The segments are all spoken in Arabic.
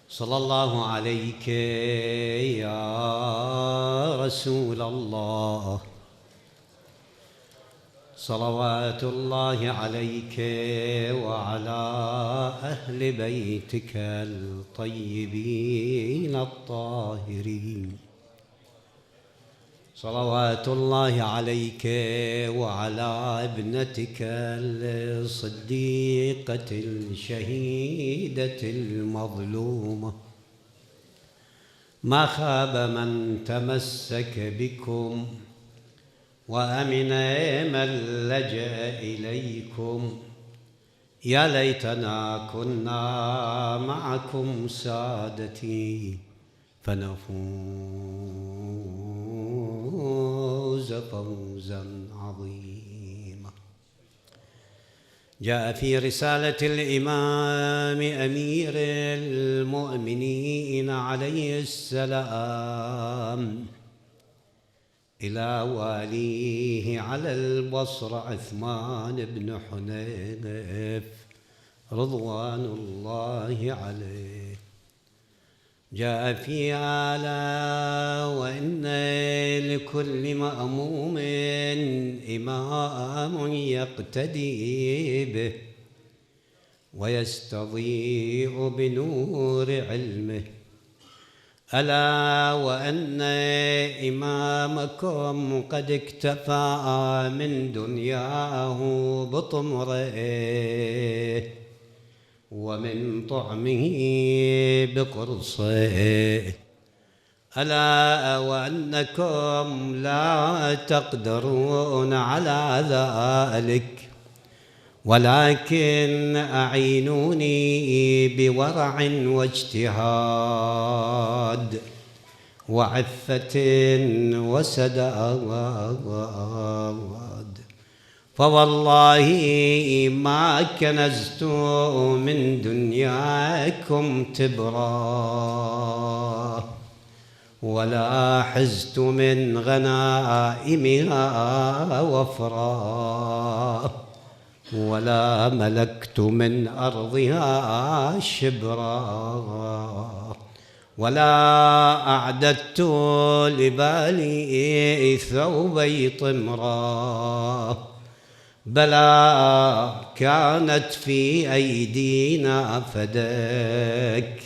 صلى الله عليك يا رسول الله، صلوات الله عليك وعلى أهل بيتك الطيبين الطاهرين، صلوات الله عليك وعلى ابنتك الصديقة الشهيدة المظلومة. ما خاب من تمسك بكم وأمن من لجأ إليكم. يا ليتنا كنا معكم سادتي فنفوز فوزا عظيما. جاء في رسالة الإمام أمير المؤمنين عليه السلام إلى واليه على البصرة عثمان بن حنيف رضوان الله عليه، جاء في آلا وإن لكل مأموم إمام يقتدي به ويستضيء بنور علمه. ألا وأن إمامكم قد اكتفى من دنياه بطمره ومن طعمه بقرصه. ألا وأنكم لا تقدرون على ذلك، ولكن أعينوني بورع واجتهاد وعفة وسداد، فوالله ما كنزت من دنياكم تبرا، ولا حزت من غنائمها وفرا، ولا ملكت من أرضها شبرا، ولا أعددت لبالي ثوبي طمرا، بلى كانت في أيدينا فدك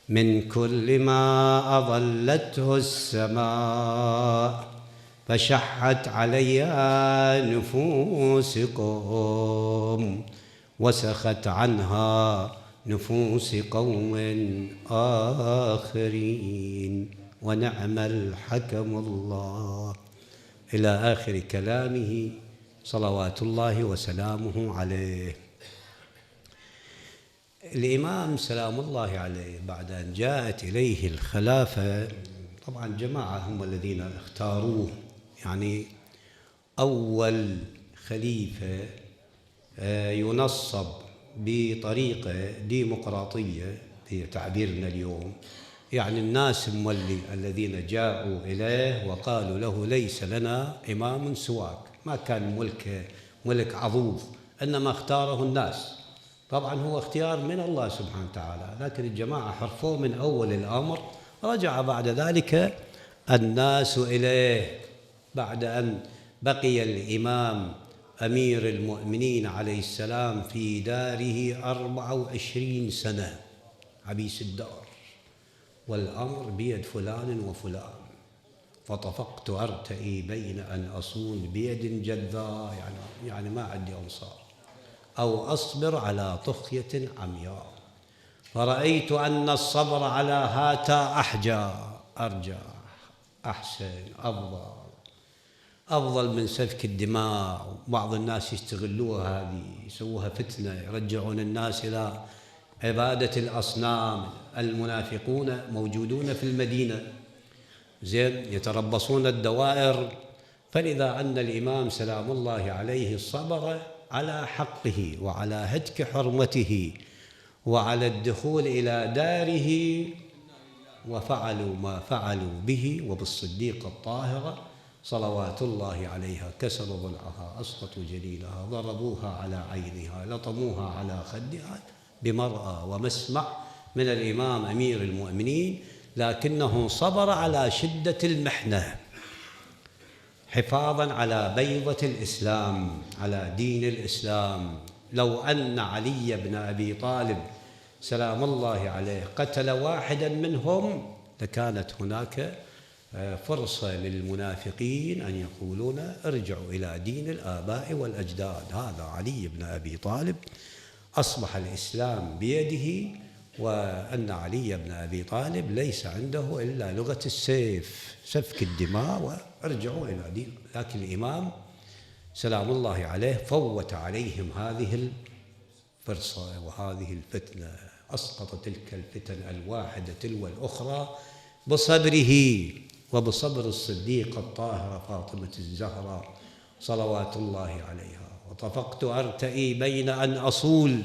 من كل ما أظلته السماء، فشحت عليها نفوسكم وسخت عنها نفوس قوم آخرين، ونعم الحكم الله، إلى آخر كلامه صلوات الله وسلامه عليه. الإمام سلام الله عليه بعد أن جاءت إليه الخلافة، طبعا جماعة هم الذين اختاروه، يعني أول خليفة ينصب بطريقة ديمقراطية بتعبيرنا اليوم، يعني الناس مولي الذين جاءوا إليه وقالوا له ليس لنا إمام سواك، ما كان ملك عضوض، إنما اختاره الناس. طبعا هو اختيار من الله سبحانه وتعالى، لكن الجماعة حرفوه من أول الأمر. رجع بعد ذلك الناس إليه بعد أن بقي الإمام أمير المؤمنين عليه السلام في داره 24 سنة عبيس الدار، والأمر بيد فلان وفلان، فطفقت أرتئي بين أن أصون بيد جذاء، يعني ما عندي أنصار، أو أصبر على طخية عمياء، فرأيت أن الصبر على هاتا أرجى أحسن أفضل من سفك الدماء. بعض الناس يستغلوها هذه، يسووها فتنة، يرجعون الناس إلى عبادة الأصنام. المنافقون موجودون في المدينة زين، يتربصون الدوائر. فلذا أن الإمام سلام الله عليه الصبر على حقه وعلى هتك حرمته وعلى الدخول إلى داره، وفعلوا ما فعلوا به وبالصديقة الطاهرة صلوات الله عليها، كسروا ضلعها، أسقطوا جليلها، ضربوها على عينها، لطموها على خدها بمرأى ومسمع من الإمام أمير المؤمنين، لكنه صبر على شدة المحنة حفاظا على بيضة الإسلام، على دين الإسلام. لو أن علي بن أبي طالب سلام الله عليه قتل واحدا منهم لكانت هناك فرصة للمنافقين أن يقولون ارجعوا إلى دين الآباء والأجداد. هذا علي بن أبي طالب أصبح الإسلام بيده، وأن علي بن أبي طالب ليس عنده إلا لغة السيف، سفك الدماء، وارجعوا إلى دين. لكن الإمام سلام الله عليه فوت عليهم هذه الفرصة وهذه الفتنة، أسقط تلك الفتن الواحدة تلو الأخرى بصبره وبصبر الصديقة الطاهرة فاطمة الزهراء صلوات الله عليها. وطفقت أرتئي بين أن أصول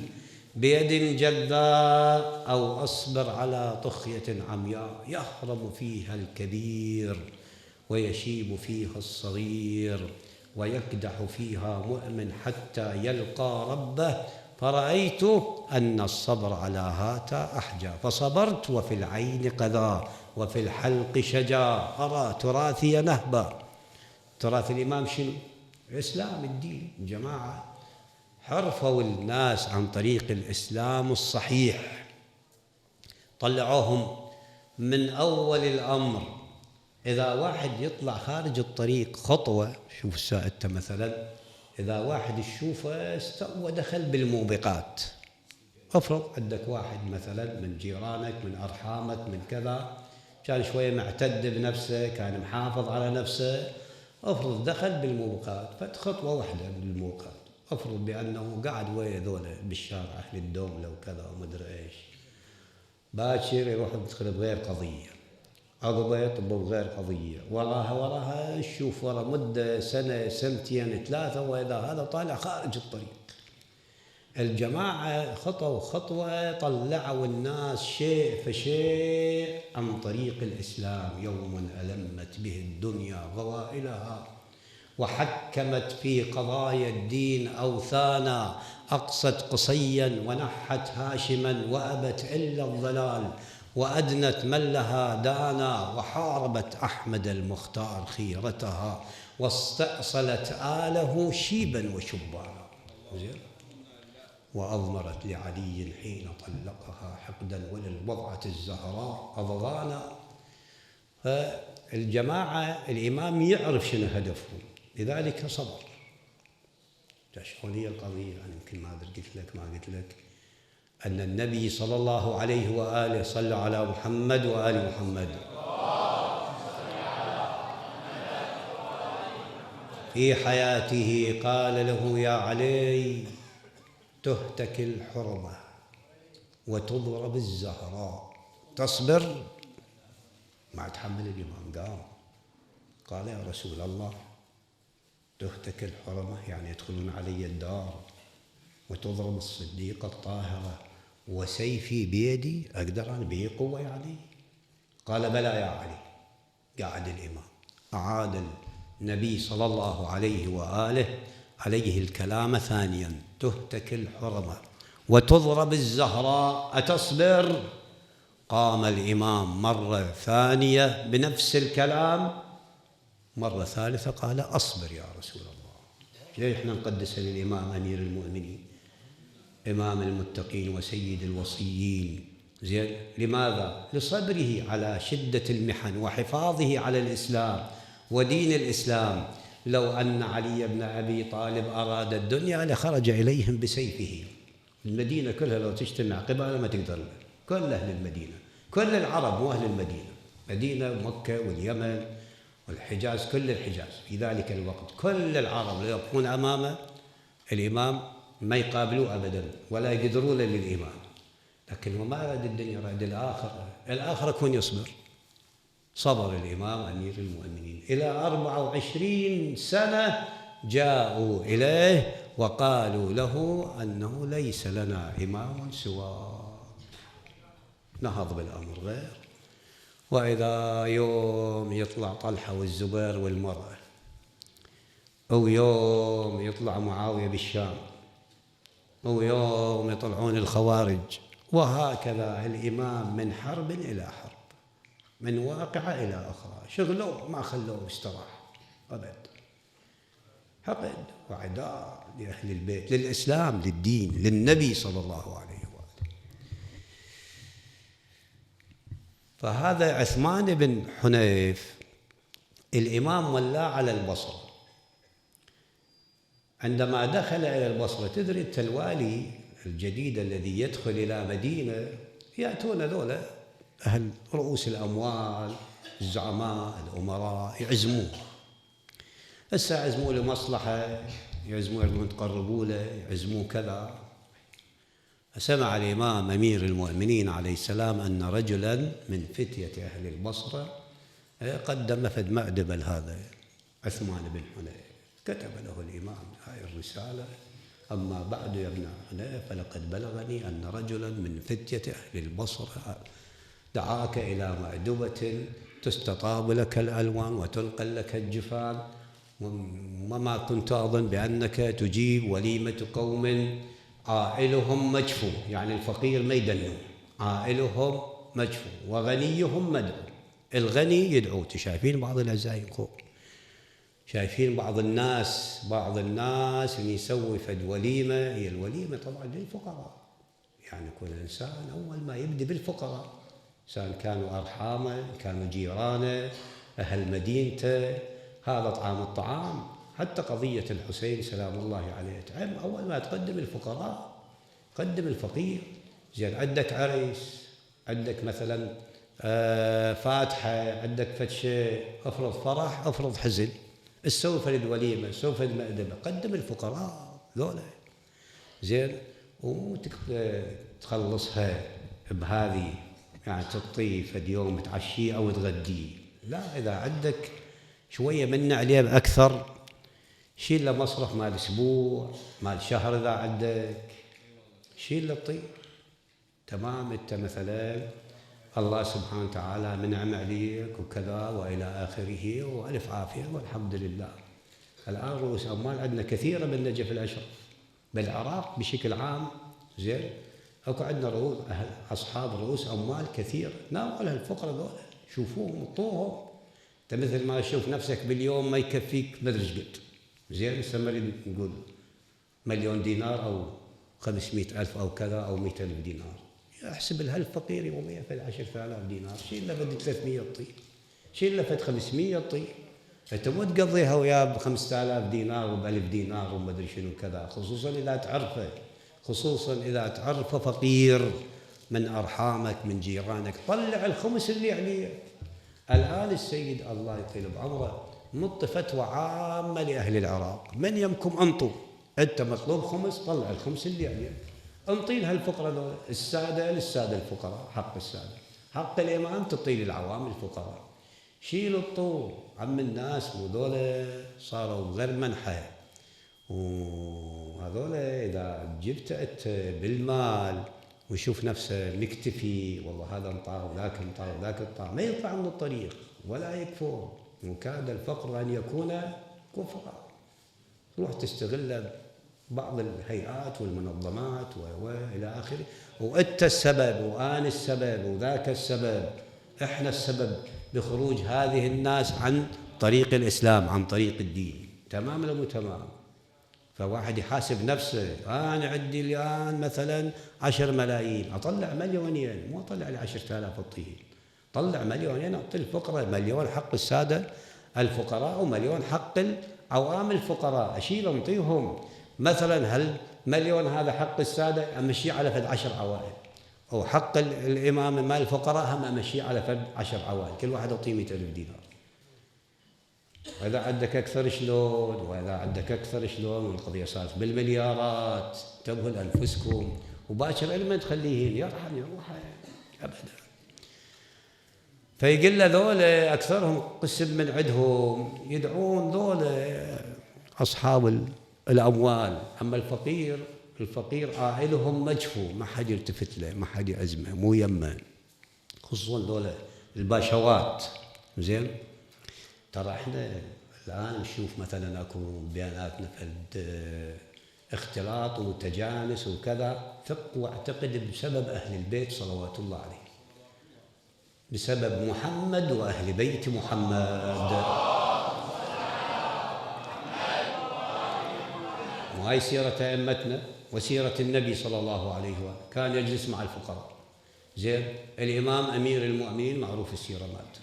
بيد جلداء أو أصبر على طخية عمياء، يهرم فيها الكبير ويشيب فيها الصغير ويكدح فيها مؤمن حتى يلقى ربه، فرأيت أن الصبر على هاتا أحجى، فصبرت وفي العين قذى وفي الحلق شجا، أرى تراثي نهبا. تراث الإمام شنو؟ الإسلام، الدين. جماعة حرفوا الناس عن طريق الإسلام الصحيح، طلعوهم من أول الأمر. إذا واحد يطلع خارج الطريق خطوة، شوف السائدة مثلا، إذا واحد تشوفه استوى دخل بالموبقات، افرض عندك واحد مثلا من جيرانك من أرحامك من كذا كان شوية معتد بنفسه، كان محافظ على نفسه، افرض دخل بالموبقات، فتخطوة واحدة بالموبقات، افرض بأنه قاعد ويا ذولا بالشارع أهل الدوم لو كذا ومدري إيش، باكر يروح يدخل بغير قضية، عقبه يطب بغير قضية، وراها نشوف ورا مدة سنة سنتين ثلاثة، وإذا هذا طالع خارج الطريق. الجماعة خطوة خطوة طلعوا الناس شيء فشيء عن طريق الإسلام. يوم ألمت به الدنيا غوائلها وحكمت في قضايا الدين أوثانا، أقصت قصيا ونحت هاشما وأبت إلا الضلال، وأدنت من لها دانا، وحاربت أحمد المختار خيرتها، واستأصلت آله شيبا وشبانا، وأضمرت لعلي حين طلقها حقدا وللوضعة الزهراء أضغانا. فالجماعة الإمام يعرف شنو هدفهم، لذلك صبر. شلون هي القضية؟ أنا يمكن ما قلت لك، ما قلت لك أن النبي صلى الله عليه وآله صلى على محمد وآل محمد في حياته قال له يا علي تهتك الحرمة وتضرب الزهراء، تصبر؟ ما تحمل. الإمام قال يا رسول الله تهتك الحرمة يعني يدخلون علي الدار وتضرب الصديقة الطاهرة وسيفي بيدي، أقدر أنا بي قوة يعني؟ قال بلى يا علي. قاعد الإمام، أعاد النبي صلى الله عليه وآله عليه الكلام ثانيا، تهتك الحرمة وتضرب الزهراء أتصبر؟ قام الإمام مرة ثانية بنفس الكلام، مرة ثالثة قال أصبر يا رسول الله. ليه إحنا نقدس للإمام أمير المؤمنين إمام المتقين وسيد الوصيين؟ زين، لماذا؟ لصبره على شدة المحن وحفاظه على الإسلام ودين الإسلام. لو أن علي بن أبي طالب أراد الدنيا لخرج إليهم بسيفه. المدينة كلها لو تجتمع قبالة ما تقدر، كل أهل المدينة، كل العرب وأهل المدينة، مدينة ومكة واليمن والحجاز، كل الحجاز في ذلك الوقت، كل العرب لو يقفون أمامه الإمام ما يقابلوه أبدا ولا يقدرون للإمام. لكن هو ما أراد الدنيا، أراد الآخرة. الآخرة كون يصبر. صبر الإمام أمير المؤمنين إلى 24 سنة جاءوا إليه وقالوا له أنه ليس لنا إمام سواه. نهض بالأمر غير. وإذا يوم يطلع طلحة والزبير والمرأة، أو يوم يطلع معاوية بالشام، أو يوم يطلعون الخوارج وهكذا الإمام من حرب إلى حرب، من واقعة إلى أخرى، شغلوه ما خلوه استراح أبد. حقد وعداء لأهل البيت، للإسلام، للدين، للنبي صلى الله عليه وآله. فهذا عثمان بن حنيف الإمام ولاه على البصرة. عندما دخل إلى البصرة، تدري أنت الوالي الجديد الذي يدخل إلى مدينة يأتون ذولا أهل رؤوس الأموال، الزعماء، الأمراء، يعزموه. هسه يعزموه لمصلحة، يعزموه يريدون تقربوا له، يعزموه كذا. سمع الإمام أمير المؤمنين عليه السلام أن رجلا من فتية أهل البصرة قدم فد مأدبة لهذا عثمان بن حنيف. كتب له الإمام هاي الرسالة: أما بعد يا ابن حنيف، فلقد بلغني أن رجلا من فتية أهل البصرة دعاك إلى مأدبة تستطاب لك الألوان وتنقل لك الجفان، وما كنت أظن بأنك تجيب وليمة قوم عائلهم مجفو، يعني الفقير ما يدنون، عائلهم مجفو وغنيهم مدعو. الغني يدعو. شايفين بعض العزايم خوف، شايفين بعض الناس اللي يسوي فد وليمة، هي الوليمة طبعا للفقراء، يعني كل إنسان أول ما يبدأ بالفقراء، سواء كانوا أرحامه، كانوا جيرانه، أهل مدينته، هذا طعام الطعام. حتى قضية الحسين سلام الله عليه تعم، أول ما تقدم الفقراء قدم الفقير. زين، عندك عريس، عندك مثلا فاتحة، عندك فد شيء، افرض فرح، افرض حزن، تسوي فد وليمة، تسوي فد مأدبة، قدم الفقراء ذولا. زين، وتخلصها بهذه، يعني تعطيه فد يوم تعشيه أو تغديه. لا، إذا عندك شوية من عليه بأكثر، شيل له مصرف مال أسبوع، مال شهر، إذا عندك شيل له الطيب. تمام، أنت مثلا الله سبحانه وتعالى منعم عليك وكذا وإلى آخره، وألف عافية والحمد لله. الآن رؤوس أموال عندنا كثيرة من نجف الأشرف بالعراق بشكل عام. زين، أكو عندنا أصحاب رؤوس أموال كثير، ناولها الفقراء ذولا، شوفوهم اعطوهم. أنت مثل ما تشوف نفسك باليوم ما يكفيك مدري ايش قد. زين، هسه نقول مليون دينار أو 500,000 أو كذا أو 100,000 دينار، احسب لها الفقير يوميا في 10,000 دينار، شيل له فد 300 طيب، شيل له فد 500 طيب. أنت مو تقضيها وياه ب 5,000 دينار وب 1000 دينار وما أدري شنو كذا، خصوصا إذا تعرفه، خصوصا إذا تعرفه فقير من أرحامك من جيرانك، طلع الخمس اللي عليه. الآن السيد الله يطيل بعمره مط فتوى عامة لأهل العراق: من يمكم أنطوا، أنت مطلوب خمس، طلع الخمس اللي عليه، انطي لها الفقراء ذولا. السادة للسادة الفقراء، حق السادة، حق الإمام تعطي للعوام الفقراء. شيلوا الطول عم الناس، وذولا صاروا غير منحة. وهذولا إذا جبت أنت بالمال ويشوف نفسه مكتفي، والله هذا انطاه وذاك انطاه وذاك انطاه، ما يطلع من الطريق ولا يكفر، وكاد الفقر أن يكون كفرا. تروح تستغل بعض الهيئات والمنظمات وإلى آخره، وأنت السبب وأنا السبب وذاك السبب، إحنا السبب بخروج هذه الناس عن طريق الإسلام، عن طريق الدين. تمام ولا مو تمام؟ فواحد يحاسب نفسه، أنا عندي الآن مثلا 10 ملايين، أطلع مليونين، مو أطلع لي 10,000 الطين، طلع مليونين أعطي الفقراء، مليون حق السادة الفقراء ومليون حق العوام الفقراء، أشيل أنطيهم. مثلا هل مليون هذا حق السادة أمشيه على فد 10 عوائل، أو حق الإمام مال الفقراء هم أمشيه على فد 10 عوائل، كل واحد أعطيه 100,000 دينار. وإذا عندك أكثر شلون، وإذا عندك أكثر شلون، والقضية صارت بالمليارات. انتبهوا لأنفسكم، وباكر علما تخليه يرحم يروح أبدا. فيقول له ذولا أكثرهم قسم من عندهم يدعون ذولا أصحاب الأموال، أما الفقير عائلهم مجفو، ما حد يلتفت له، ما حد يعزمه، مو يمه، خصوصا ذولا الباشوات. زين، ترى احنا الآن نشوف مثلا اكو بياناتنا فد اختلاط وتجانس وكذا، ثق واعتقد بسبب أهل البيت صلوات الله عليه، بسبب محمد وأهل بيت محمد. وهي سيرة أئمتنا وسيرة النبي صلى الله عليه وآله، كان يجلس مع الفقراء. زين، الإمام أمير المؤمنين معروف السيرة مالته،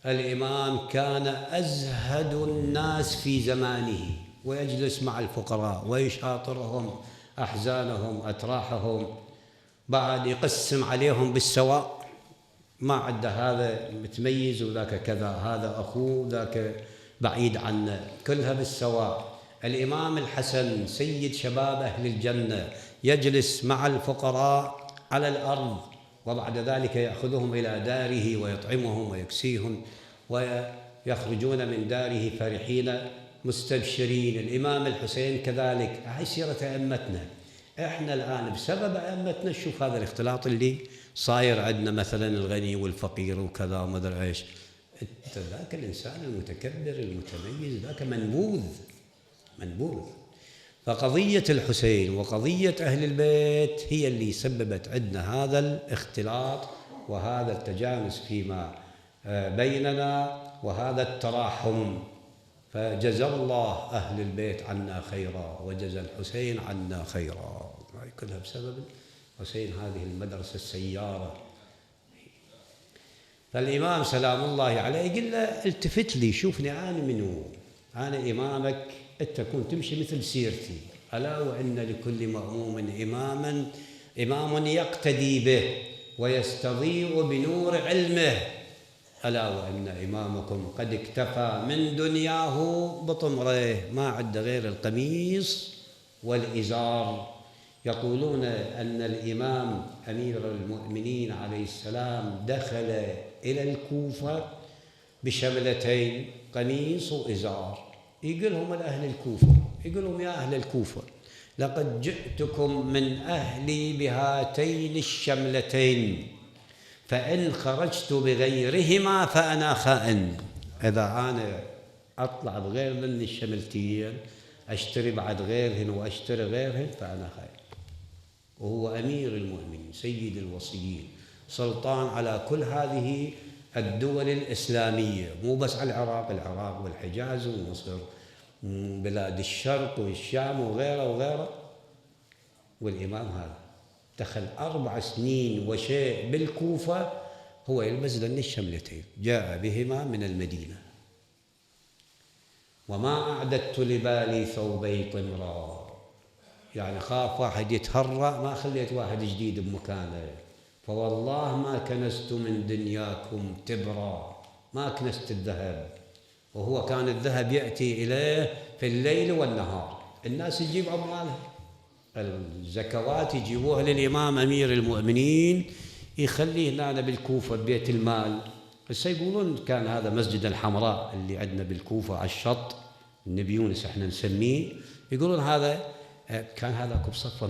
الإمام كان أزهد الناس في زمانه، ويجلس مع الفقراء ويشاطرهم أحزانهم أتراحهم، بعد يقسم عليهم بالسواء، ما عد هذا متميز وذاك كذا، هذا أخوه ذاك بعيد عنه، كلها بالسواء. الإمام الحسن سيد شباب أهل الجنة يجلس مع الفقراء على الأرض، وبعد ذلك يأخذهم إلى داره ويطعمهم ويكسيهم، ويخرجون من داره فرحين مستبشرين. الإمام الحسين كذلك. هاي سيرة أئمتنا. إحنا الآن بسبب أئمتنا نشوف هذا الاختلاط اللي صاير عندنا، مثلا الغني والفقير وكذا وما أدري إيش. ذاك الإنسان المتكبر المتميز ذاك منبوذ. فقضية الحسين وقضية أهل البيت هي اللي سببت عندنا هذا الاختلاط وهذا التجانس فيما بيننا وهذا التراحم. فجزى الله أهل البيت عنا خيرا وجزى الحسين عنا خيرا. كلها بسبب الحسين، هذه المدرسة السيارة. فالإمام سلام الله عليه يقول له التفت لي، شوفني أنا منو، أنا إمامك، أنت تكون تمشي مثل سيرتي. ألا وإن لكل مأموم إمام يقتدي به ويستضيء بنور علمه. ألا وإن إمامكم قد اكتفى من دنياه بطمره، ما عد غير القميص والإزار. يقولون أن الإمام أمير المؤمنين عليه السلام دخل إلى الكوفة بشملتين، قميص وإزار. يقول لهم الأهل الكوفة، يقول لهم يا أهل الكوفة لقد جئتكم من أهلي بهاتين الشملتين، فإن خرجت بغيرهما فأنا خائن. إذا أنا أطلع بغير من الشملتين، أشتري بعد غيرهن وأشتري غيرهن، فأنا خائن. وهو أمير المؤمنين سيد الوصيين، سلطان على كل هذه الدول الإسلامية، مو بس على العراق والحجاز ومصر، بلاد الشرق والشام وغيره. والإمام هذا دخل 4 سنين وشيء بالكوفة هو يلبس ذن الشملتين، جاء بهما من المدينة. وما أعددت لبالي ثوبي طمرا، يعني خاف واحد يتهرى، ما خليت واحد جديد بمكانه. فوالله ما كنست من دنياكم تبرا، ما كنست الذهب. وهو كان الذهب يأتي إليه في الليل والنهار، الناس تجيب أموالها، الزكوات يجيبوها للإمام أمير المؤمنين، يخليه هنا بالكوفة ببيت المال. بس يقولون كان هذا مسجد الحمراء اللي عندنا بالكوفة على الشط، النبي يونس احنا نسميه، يقولون هذا كان هذا بصفة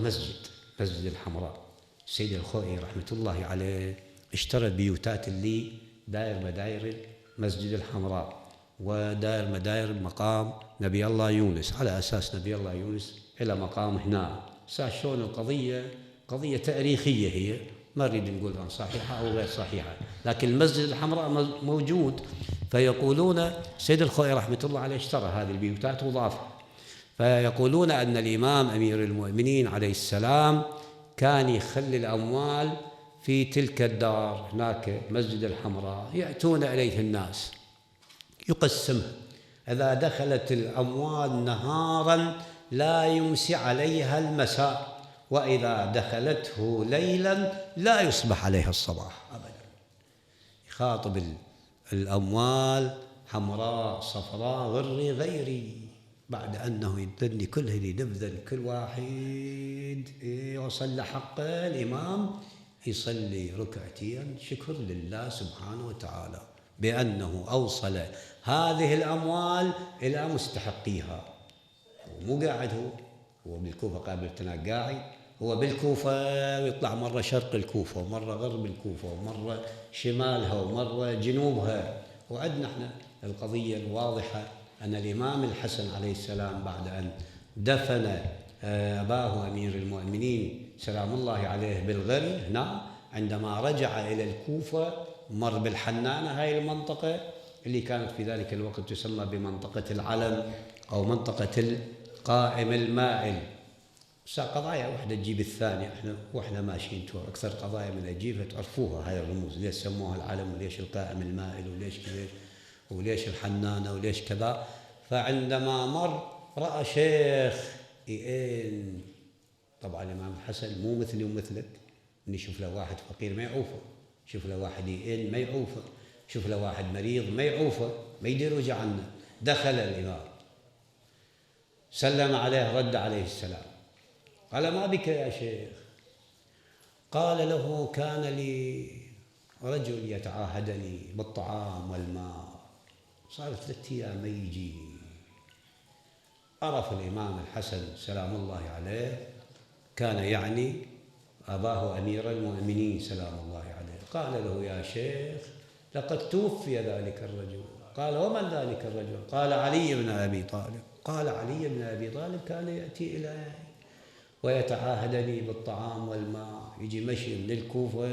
مسجد الحمراء. السيد الخوئي رحمة الله عليه اشترى البيوتات اللي داير مداير مسجد الحمراء وداير مداير مقام نبي الله يونس، على أساس نبي الله يونس إلى مقام هنا. شلون القضية قضية تاريخية، هي ما نريد نقول عن صحيحة أو غير صحيحة، لكن المسجد الحمراء موجود. فيقولون سيد الخوئي رحمة الله عليه اشترى هذه البيوتات وضافها. فيقولون أن الإمام أمير المؤمنين عليه السلام كان يخلي الأموال في تلك الدار هناك مسجد الحمراء، يأتون إليه الناس يقسمها. إذا دخلت الأموال نهارا لا يمسي عليها المساء، وإذا دخلته ليلا لا يصبح عليها الصباح أبدا. يخاطب الأموال حمراء صفراء غري غيري، بعد أنه يدني كله ينبذل كل واحد يوصل لحقه. الإمام يصلي ركعتين شكر لله سبحانه وتعالى بأنه أوصل هذه الأموال إلى مستحقيها. ومو قاعد هو بالكوفة، قابلتنا قاعد هو بالكوفة، ويطلع مرة شرق الكوفة ومرة غرب الكوفة ومرة شمالها ومرة جنوبها. وعندنا احنا القضية الواضحة أن الإمام الحسن عليه السلام بعد أن دفن أباه أمير المؤمنين سلام الله عليه بالغري هنا، عندما رجع إلى الكوفة مر بالحنانة، هاي المنطقة اللي كانت في ذلك الوقت تسمى بمنطقة العلم أو منطقة القائم المائل. بس قضايا واحدة تجيب الثانية، واحنا ماشيين أكثر قضايا من أجيبها تعرفوها هاي الرموز، ليش سموها العلم وليش القائم المائل وليش الحنانة وليش كذا. فعندما مر رأى شيخ يئن، طبعا الإمام الحسن مو مثلي ومثلك، إن يشوف له واحد فقير ما يعوفه، يشوف له واحد يئن ما يعوفه، يشوف له واحد مريض ما يعوفه، ما يدير وجه عنه. دخل الإمام سلم عليه، رد عليه السلام، قال ما بك يا شيخ؟ قال له كان لي رجل يتعاهدني بالطعام والماء، صار 3 أيام ما يجي. عرف الإمام الحسن سلام الله عليه كان يعني أباه أمير المؤمنين سلام الله عليه. قال له يا شيخ لقد توفي ذلك الرجل. قال ومن ذلك الرجل؟ قال علي بن أبي طالب. قال علي بن أبي طالب كان يأتي إلي ويتعاهدني بالطعام والماء، يجي مشي من الكوفة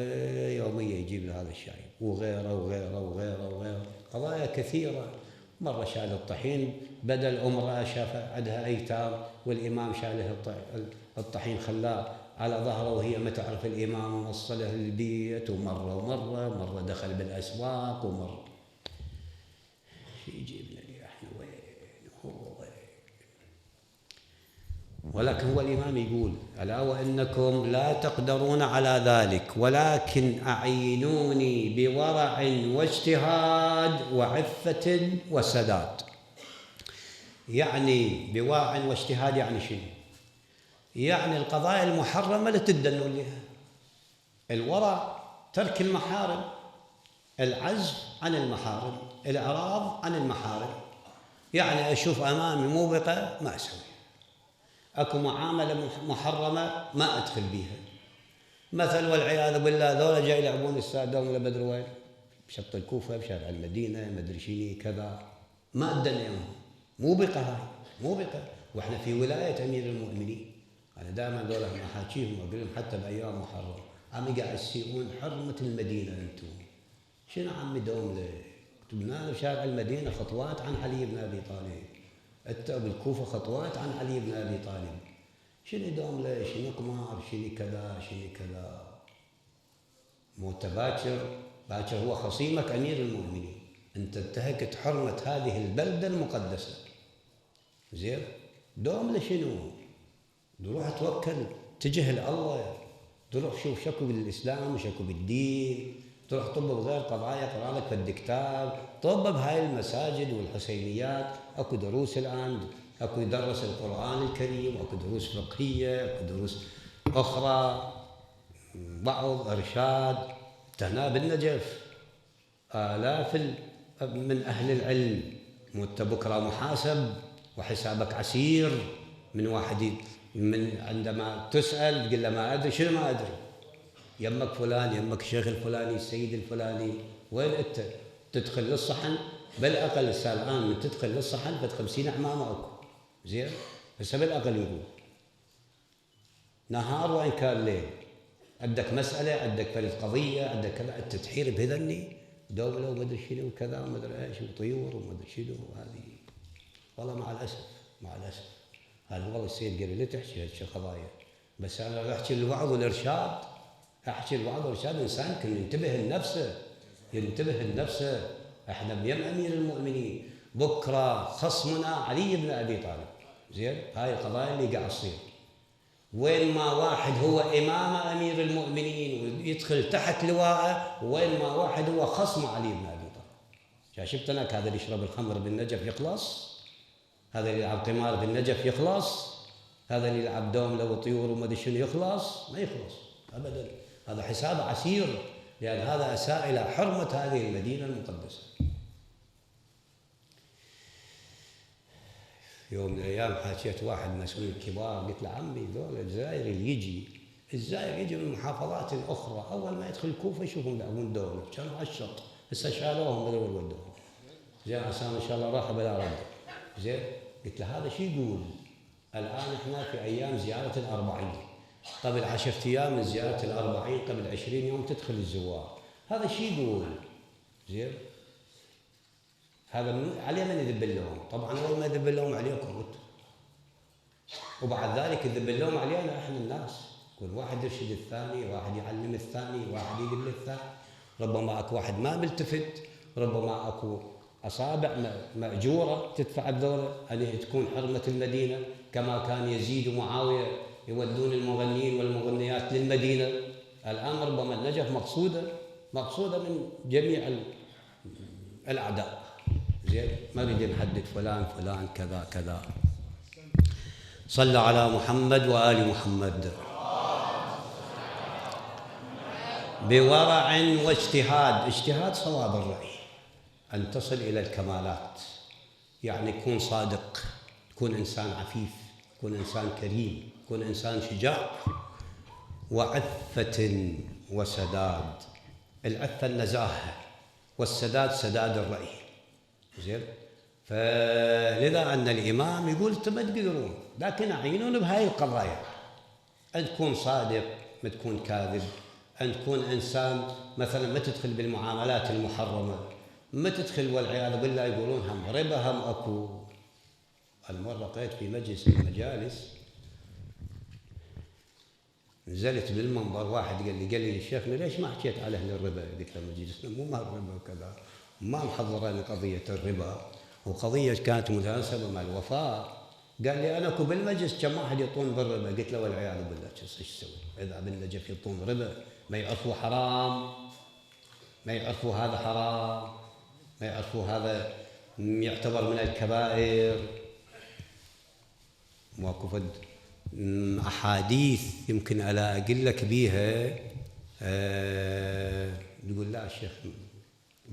يوميا يجيب له هذا الشاي وغيره وغيره وغيره وغيره، قضايا كثيرة. مرة شال الطحين بدل امرأة شاف عندها أيتام والإمام شاله الطحين خلاه على ظهره وهي ما تعرف الإمام ووصله البيت، ومرة دخل بالأسواق ومرة يجيب لي احنا وين هو وين. ولكن هو الإمام يقول ألا وإنكم لا تقدرون على ذلك، ولكن أعينوني بورع واجتهاد وعفة وسداد. يعني بورع واجتهاد يعني شنو؟ يعني القضايا المحرمة لا تدنوا لها، الورع ترك المحارم، العزف عن المحارم، الإعراض عن المحارم. يعني أشوف أمامي موبقة ما أسوي، أكو معاملة محرمة ما أدخل بيها، مثل والعياذ بالله ذولا جاي يلعبون السادة ولا بدري وين بشط الكوفة بشارع المدينة ما أدري شني كذا، ما أدنيهم، موبقة هاي موبقة، وإحنا في ولاية أمير المؤمنين. أنا دائما ذولا ما أحاكيهم وأقول لهم حتى بأيام محرم عم قاعد يسيئون حرمة المدينة أنتم، شنو عمي دوم لك؟ تبنى بشارع المدينة خطوات عن علي بن أبي طالب، أنت بالكوفة خطوات عن علي بن أبي طالب، شنو دوم له؟ شنو قمار؟ شنو كذا؟ شنو كذا؟ موت باكر هو خصيمك أمير المؤمنين، أنت انتهكت حرمة هذه البلدة المقدسة، زين؟ دوم له شنو؟ روح توكل اتجه لله، تروح شوف شكو بالإسلام وشكو بالدين، تروح طب بغير قضايا، اقرا لك في الدكتاب، طب بهاي المساجد والحسينيات، اكو دروس الان، اكو يدرس القرآن الكريم، اكو دروس فقهية، اكو دروس أخرى، بعض إرشاد. هنا بالنجف آلاف من أهل العلم، وأنت بكرة محاسب وحسابك عسير من واحد من عندما تسأل تقول له ما أدري، شنو ما أدري؟ يمك فلان، يمك الشيخ الفلاني، السيد الفلاني، وين أنت؟ تدخل للصحن بالأقل الآن من تدخل للصحن فد 50 عمامة أكو، زين؟ هسه بالأقل يقول نهار وإن كان ليل، عندك مسألة، عندك فريد قضية، عندك كذا، أنت تحير بهذني دولة وما أدري شنو وكذا وما أدري إيش وطيور وما أدري شنو، وهذه والله مع الأسف هذا والله السيد قال لي لا تحكي هالقضايا، بس أنا أحكي الوعظ والإرشاد، الإنسان كان ينتبه لنفسه. إحنا بيم أمير المؤمنين، بكرة خصمنا علي بن أبي طالب، زين؟ هاي القضايا اللي قاعد تصير، وين ما واحد هو إمام أمير المؤمنين ويدخل تحت لواءه، وين ما واحد هو خصم علي بن أبي طالب. شفت أنا هذا اللي يشرب الخمر بالنجف يخلص، هذا اللي يلعب قمار بالنجف يخلص، هذا اللي يلعب دوم له طيور وما ادري شنو يخلص؟ ما يخلص ابدا، هذا حساب عسير، لان هذا اساء الى حرمه هذه المدينه المقدسه. يوم من الايام حكيت واحد مسؤول كبار، قلت له عمي ذول الجزائري اللي يجي من محافظات اخرى، اول ما يدخل الكوفه يشوفهم يلعبون دوله، كانوا على الشط، هسه شالوهم بدل ودوهم، زين عساهم ان شاء الله راحوا بلا رد، زين؟ قلت له هذا شو يقول؟ الآن احنا في أيام زيارة الأربعين، قبل 10 أيام من زيارة الأربعين، قبل 20 يوم تدخل الزوار. هذا شيء يقول زين، هذا عليه من يذب لهم؟ طبعا أول ما يذب لهم عليكم أنتم، وبعد ذلك يذب لهم علينا احنا الناس. كل واحد يرشد الثاني، واحد يعلم الثاني، واحد يذب الثاني. ربما اكو واحد ما ملتفت، ربما اكو اصابع ماجوره تدفع الدوله ان تكون حرمه المدينه، كما كان يزيد ومعاويه يودون المغنيين والمغنيات للمدينه. الان ربما النجف مقصوده من جميع الاعداء. زين، ما نريد نحدد فلان كذا كذا. صلى على محمد وآل محمد. بورع واجتهاد، اجتهاد صواب الرأي، أن تصل إلى الكمالات، يعني تكون صادق، تكون إنسان عفيف، تكون إنسان كريم، تكون إنسان شجاع. وعفة وسداد، العفة النزاهة، والسداد سداد الرأي. زين، فلذا أن الإمام يقول أنتم ما تقدرون، لكن أعينون بهاي القضايا، أن تكون صادق، ما تكون كاذب، أن تكون إنسان مثلا ما تدخل بالمعاملات المحرمة، ما تدخل والعياذ بالله يقولون هم ربا هم أكو. المرة لقيت في مجلس من المجالس، نزلت بالمنبر، واحد قال لي الشيخنا ليش ما حكيت على أهل الربا؟ قلت له مجلسنا مو مال الربا وكذا، ما محضرين قضية الربا، وقضية كانت مناسبة مع الوفاء. قال لي أنا أكو بالمجلس كم واحد يطون بالربا. قلت له والعياذ بالله ايش تسوي؟ إذا بالنجف يطون ربا، ما يعرفوا حرام، ما يعرفوا هذا حرام، ما يعرفوا هذا يعتبر من الكبائر. ماكو فد أحاديث يمكن ألا أقول لك بيها، يقول لا الشيخ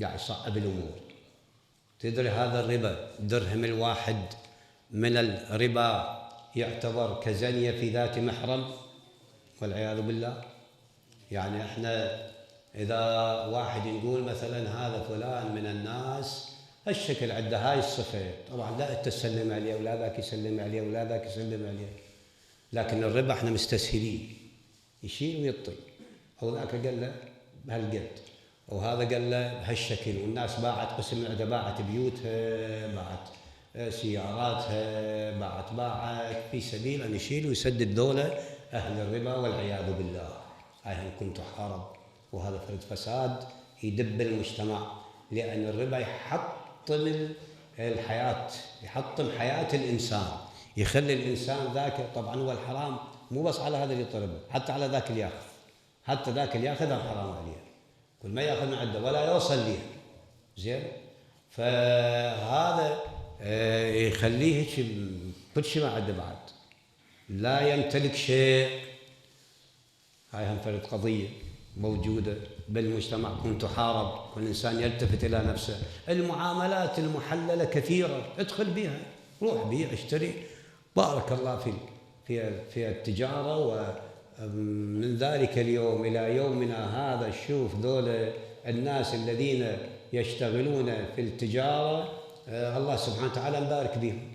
قاعد يصعب الأمور. تدري هذا الربا درهم الواحد من الربا يعتبر كزنية في ذات محرم والعياذ بالله. يعني احنا إذا واحد يقول مثلا هذا فلان من الناس الشكل عنده هاي الصفة، طبعا لا تسلم عليه ولا ذاك يسلم عليه ولا ذاك يسلم عليه، لكن الربا احنا مستسهلين، يشيل ويطي، أو ذاك قال له بهالقد، وهذا قال له بهالشكل، والناس باعت قسم عنده، باعت بيوتها، باعت سياراتها، باعت في سبيل أن يشيل ويسدد دولة أهل الربا والعياذ بالله. هاي هم كنت حارب، وهذا فرد فساد يدب المجتمع، لأن الربا يحطم الحياة، يحطم حياة الإنسان، يخلي الإنسان ذاك. طبعا هو الحرام مو بس على هذا اللي يطلب، حتى على ذاك اللي ياخذ، حتى ذاك اللي ياخذ الحرام عليه، كل ما ياخذ من عنده ولا يوصل ليه. زين، فهذا يخليه هيك كل شيء ما عنده بعد، لا يمتلك شيء. هاي هم فرد قضية موجودة بالمجتمع، كنت تحارب، كل إنسان يلتفت إلى نفسه. المعاملات المحللة كثيرة، ادخل بها، روح بيع اشتري، بارك الله في التجارة. ومن ذلك اليوم إلى يومنا هذا شوف ذول الناس الذين يشتغلون في التجارة، الله سبحانه وتعالى مبارك بهم.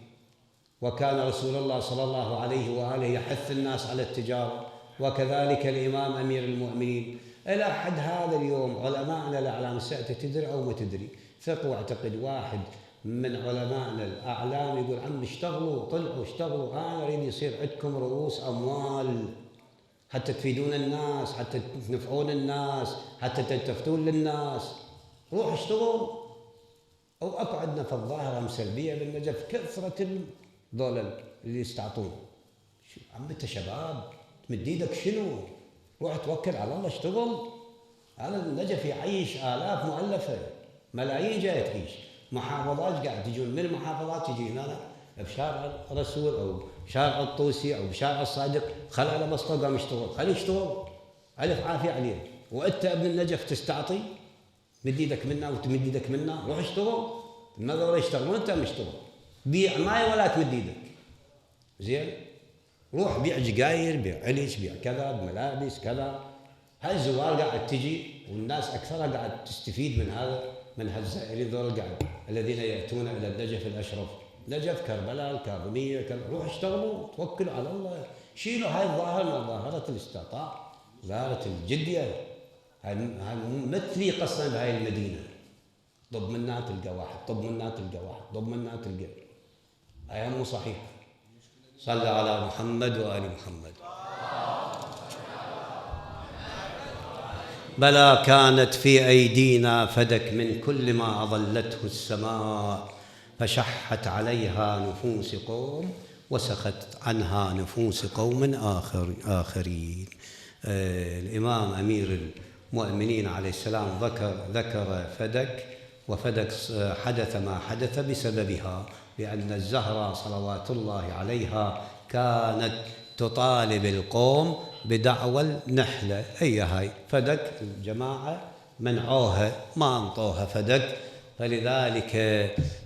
وكان رسول الله صلى الله عليه وآله يحث الناس على التجارة، وكذلك الإمام أمير المؤمنين. إلى حد هذا اليوم علماءنا الأعلام، تدري أو ما تدري، ثق واعتقد، واحد من علماءنا الأعلام يقول عم اشتغلوا، طلعوا اشتغلوا، أنا أريد يصير عندكم رؤوس أموال حتى تفيدون الناس، حتى تنفعون الناس، حتى تلتفتون للناس، روح اشتغلوا. أو أكو عندنا في الظاهرة سلبية بالنجف، كثرة دول اللي يستعطون. عم انت شباب تمد ايدك شنو؟ روح توكل على الله اشتغل. هذا النجف يعيش آلاف مؤلفة، ملايين جاية تعيش، محافظات قاعد تجون من المحافظات تجي هنا بشارع الرسول أو بشارع الطوسي أو بشارع الصادق، خل على بسطة قام يشتغل، خليه يشتغل، ألف عافية عليه. وأنت ابن النجف تستعطي، مد ايدك منا وتمد ايدك منا، روح اشتغل. الماذا يشتغلون أنت مشتغل، بيع ماي ولا تمد ايدك. زين، روح بيع جقاير، بيع علش، بيع كذا، بملابس كذا. هاي الزوار قاعد تجي، والناس أكثرها قاعد تستفيد من هذا، من هالزائرين ذول قاعد الذين يأتون إلى النجف الأشرف نجف، كربلاء، الكاظمية، روح اشتغلوا، توكلوا على الله، شيلوا هاي الظاهرة، ظاهرة الاستعطاء، ظاهرة الجدية، ما تليق أصلا بهاي المدينة. طب منها تلقى واحد، طب منها تلقى واحد، طب منها تلقى، هاي مو صحيح. صلى على محمد وآل محمد. بلى كانت في أيدينا فدك من كل ما أظلته السماء، فشحت عليها نفوس قوم وسخت عنها نفوس قوم آخرين. الإمام أمير المؤمنين عليه السلام ذكر فدك، وفدك حدث ما حدث بسببها، لأن الزهرة صلوات الله عليها كانت تطالب القوم بدعوى النحلة. هاي فدك الجماعة منعوها، ما أنطوها فدك، فلذلك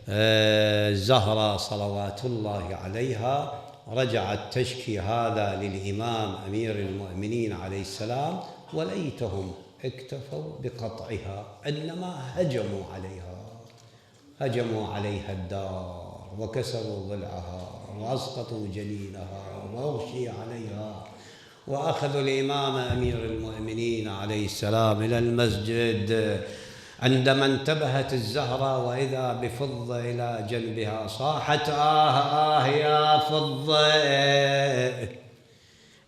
الزهرة صلوات الله عليها رجعت تشكي هذا للإمام أمير المؤمنين عليه السلام، وليتهم اكتفوا بقطعها، إنما هجموا عليها الدار وكسروا ضلعها وأسقطوا جنينها وأغشي عليها، وأخذوا الإمام أمير المؤمنين عليه السلام إلى المسجد. عندما انتبهت الزهرة وإذا بفضة إلى جنبها، صاحت آه يا فضة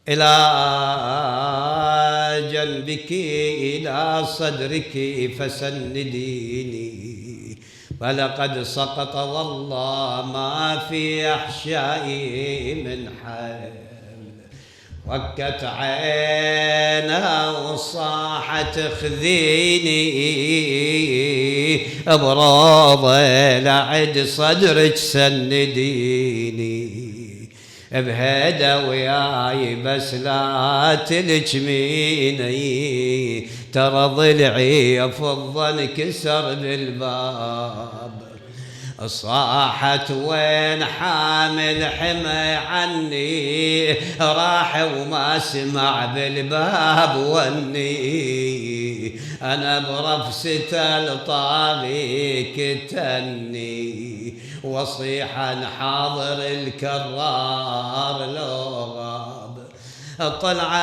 إلى جنبك إلى صدرك فسنديني، فلقد سقط والله ما في أحشائي من حال. وكت عينها وصاحت خذيني بروضة لعد صدرك سنديني، بهيدا وياي بس لا تلجميني، ترى ضلعي فضة انكسر بالباب. صاحت وين حامل حمى عني، راح وما سمع بالباب وني، أنا برفسة الطابي كتني، وصيحا حاضر الكرار لو غاب. طلعت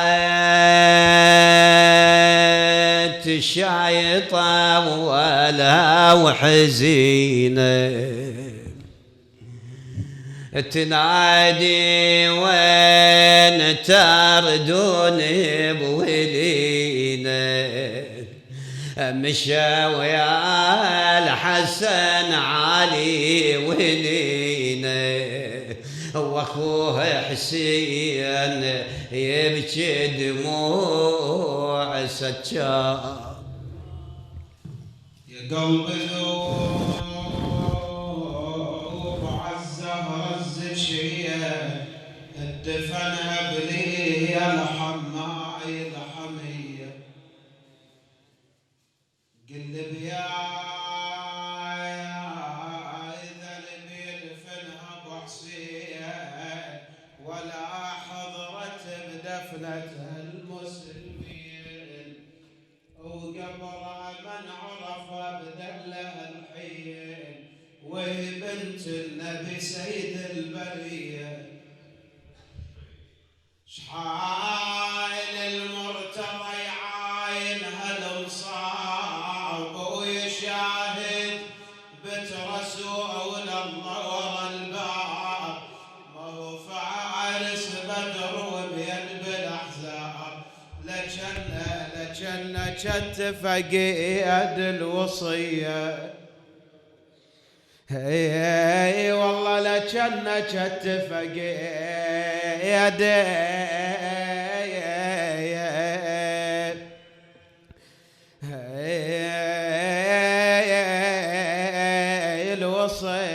الشايطة ولا وحزينة، تنادي وين تردوني بولينا، مشى ويا الحسن علي ولينا، واخوه حسين يبكي دموع سجاد. يا قلب ذوب عالزهرة الزشية، ادفنها بلي الحماي الحمية، قلب يا إذا نبي ندفنها بحسين، ولا حضرت بدفنتها المسلمين، وقبرها من عرف بدله الحين، وهي بنت النبي سيد البريه، شحال المرتضى يعاينها المصاب ويشاهد بنت رسول الله ورا الباب، ما هو فارس بدر وبين بالاحزاب، لجنة كتفق يد الوصيه، اي والله لجنة كتفق يد الوصيه.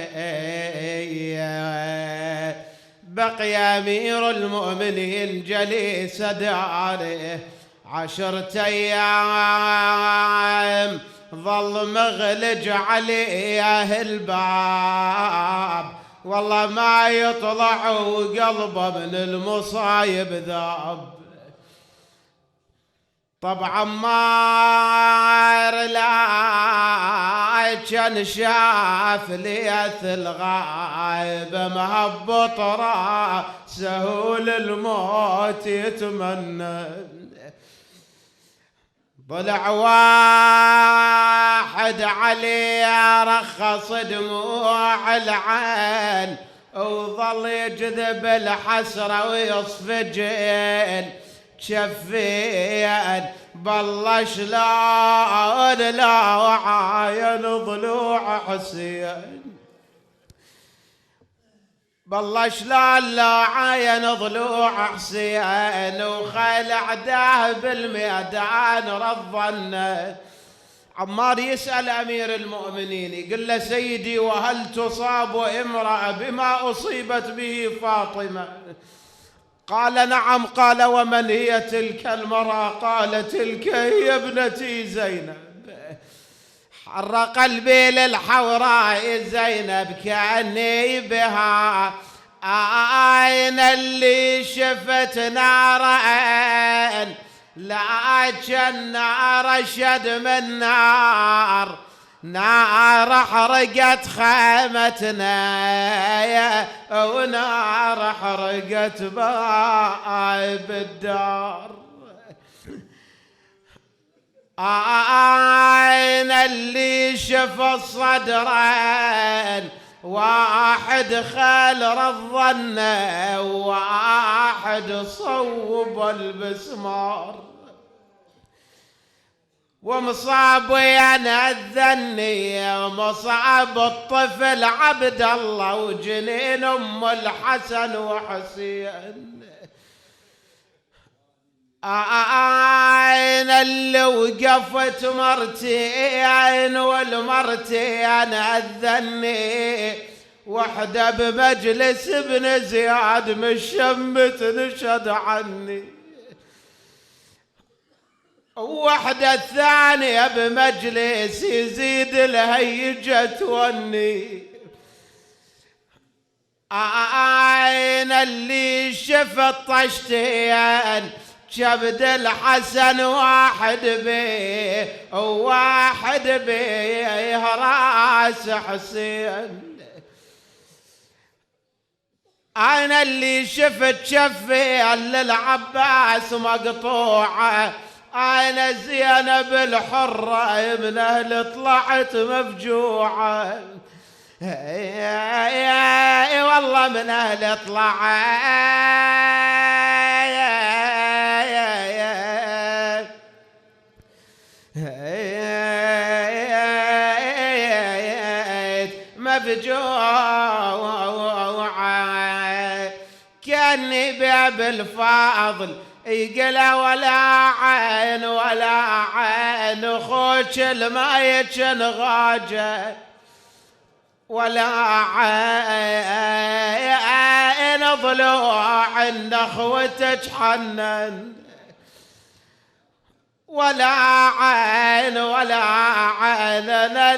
بقي أمير المؤمنين جليس داره 10 أيام، ظل مغلج عليه الباب، والله ما يطلع وقلبه من المصايب ذاب. طبعا عمار لا كان شاف ليث الغايبة مهبط راسه للموت يتمنى. طلع واحد عليه رخص دموع العين وظل يجذب الحسرة ويصفجين شفين. بالله شلون لا عاين ضلوع حسين، بالله شلون لا عاين ضلوع حسين وخيل عداه بالميدان رضنا. عمار يسأل أمير المؤمنين يقول له سيدي وهل تصاب امرأة بما أصيبت به فاطمة؟ قال نعم. قال ومن هي تلك المرأة؟ قال تلك هي ابنتي زينب. حر قلبي للحوراء زينب كأني بها أين اللي شفت نارين لكن نار شد من نار، نار حرقت خيمتنا ونار حرقت باب الدار. أين اللي شف الصدرين واحد خال الظن واحد صوب البسمار. ومصاب انا الذني ومصاب الطفل عبد الله وجنين ام الحسن وحسين. أين اللي وقفت مرتين والمرتين الذني وحده بمجلس ابن زياد مشمت نشد عني، وحده الثانية بمجلس يزيد الهيجة توني. أين اللي شفت طشتين شبد الحسن واحد بيه وواحد بيه راس حسين. أنا اللي شفت شفي للعباس مقطوعة، أنا زينب الحرة من أهل طلعت مفجوعة. والله من أهل طلعت مفجوعة. كاني باب الفاضل يقلا ولا عين ولا عين خوش المايك غاجة ولا عين ضلوع عند اخوتك حنن ولا عين ولا عين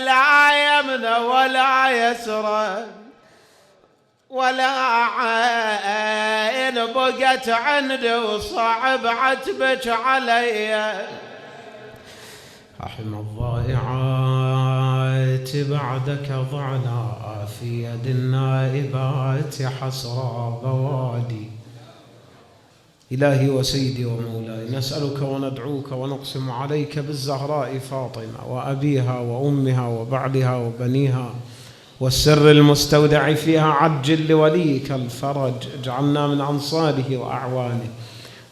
لا يمن ولا يسرى ولا عين بقت عندي وصعب عتبك علي. رحم الضائعات بعدك ضعنا في يد النائبات حسرى بوادي. إلهي وسيدي ومولاي نسألك وندعوك ونقسم عليك بالزهراء فاطمة وأبيها وأمها وبعلها وبنيها والسر المستودع فيها عجل لوليك الفرج. اجعلنا من أنصاره وأعوانه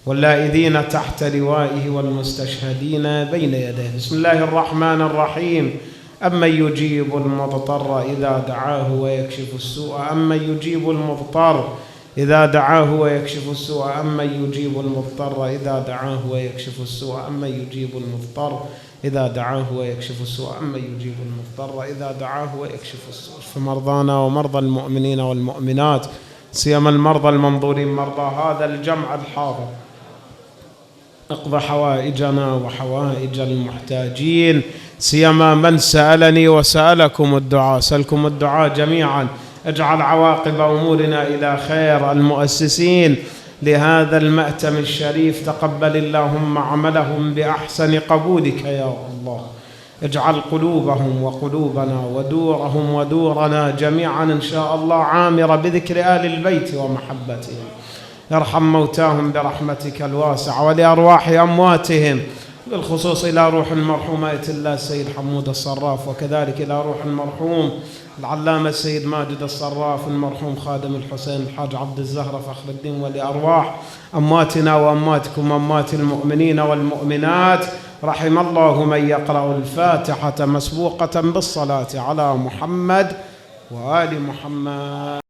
واللائذين تحت لوائه والمستشهدين بين يديه. بسم الله الرحمن الرحيم. أمن يجيب المضطر إذا دعاه ويكشف السوء أمن يجيب المضطر إذا دعاه ويكشف السوء أمن يجيب المضطر إذا دعاه ويكشف السوء أمن يجيب المضطر إذا دعاه ويكشف السوء أمن يجيب المضطر إذا دعاه ويكشف السوء. فمرضانا ومرضى المؤمنين والمؤمنات سيما المرضى المنظورين مرضى هذا الجمع الحاضر اقض حوائجنا وحوائج المحتاجين سيما من سألني وسألكم الدعاء. سألكم الدعاء جميعا. اجعل عواقب أمورنا إلى خير. المؤسسين لهذا المأتم الشريف. تقبل اللهم عملهم بأحسن قبولك يا الله. اجعل قلوبهم وقلوبنا ودورهم ودورنا جميعا إن شاء الله عامرة بذكر آل البيت ومحبتهم. ارحم موتاهم برحمتك الواسعة، ولأرواح أمواتهم، بالخصوص إلى روح المرحوم آية الله السيد حمود الصراف، وكذلك إلى روح المرحوم العلامة السيد ماجد الصراف، المرحوم خادم الحسين الحاج عبد الزهرة فخر الدين، ولأرواح أمواتنا وأمواتكم أموات المؤمنين والمؤمنات. رحم الله من يقرأ الفاتحة مسبوقة بالصلاة على محمد وآل محمد.